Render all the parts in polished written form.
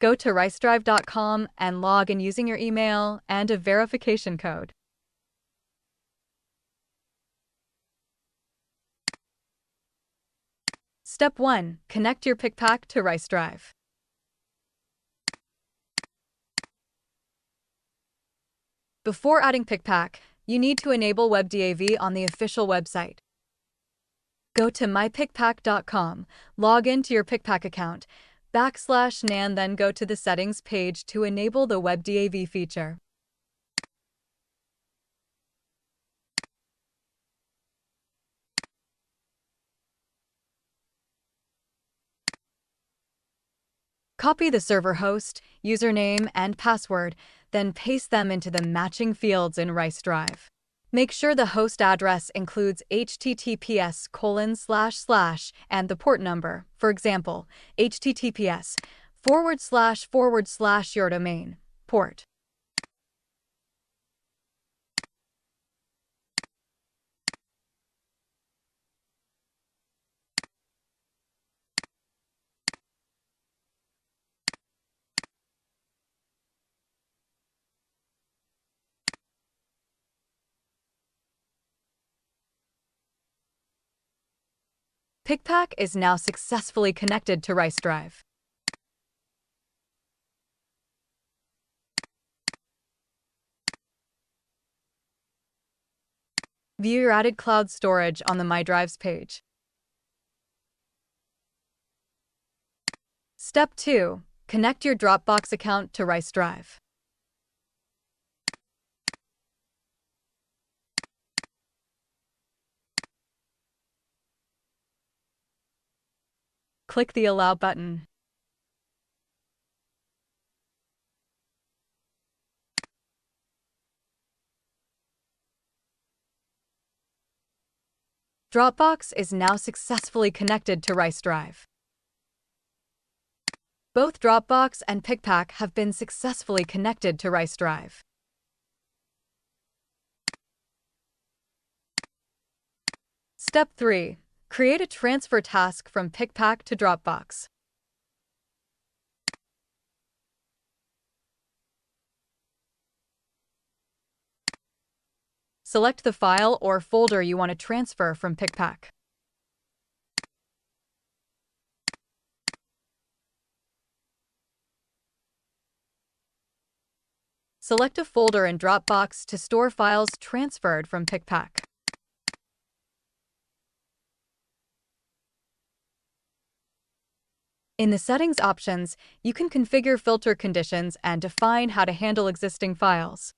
Go to RiceDrive.com and log in using your email and a verification code. Step 1. Connect your PikPak to RiceDrive. Before adding PikPak, you need to enable WebDAV on the official website. Go to mypikpak.com, log into your PikPak account, /nan, then go to the Settings page to enable the WebDAV feature. Copy the server host, username, and password, then paste them into the matching fields in RiceDrive. Make sure the host address includes https:// and the port number, for example, https:// your domain port. PikPak is now successfully connected to RiceDrive. View your added cloud storage on the My Drives page. Step 2. Connect your Dropbox account to RiceDrive. Click the Allow button. Dropbox is now successfully connected to RiceDrive. Both Dropbox and PikPak have been successfully connected to RiceDrive. Step 3. Create a transfer task from PikPak to Dropbox. Select the file or folder you want to transfer from PikPak. Select a folder in Dropbox to store files transferred from PikPak. In the Settings options, you can configure filter conditions and define how to handle existing files.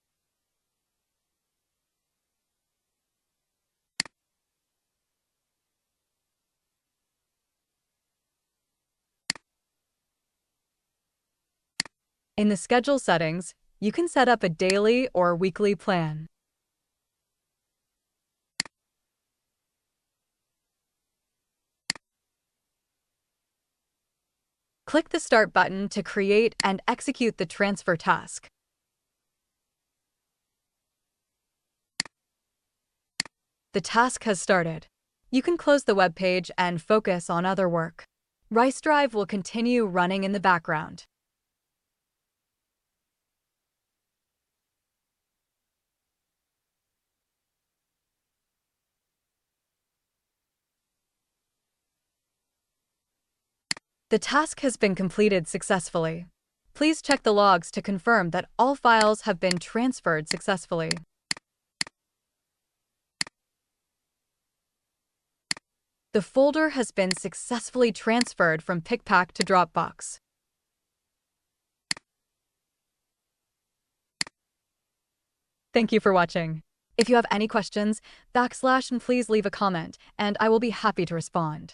In the Schedule settings, you can set up a daily or weekly plan. Click the Start button to create and execute the transfer task. The task has started. You can close the web page and focus on other work. RiceDrive will continue running in the background. The task has been completed successfully. Please check the logs to confirm that all files have been transferred successfully. The folder has been successfully transferred from PikPak to Dropbox. Thank you for watching. If you have any questions, / and please leave a comment, and I will be happy to respond.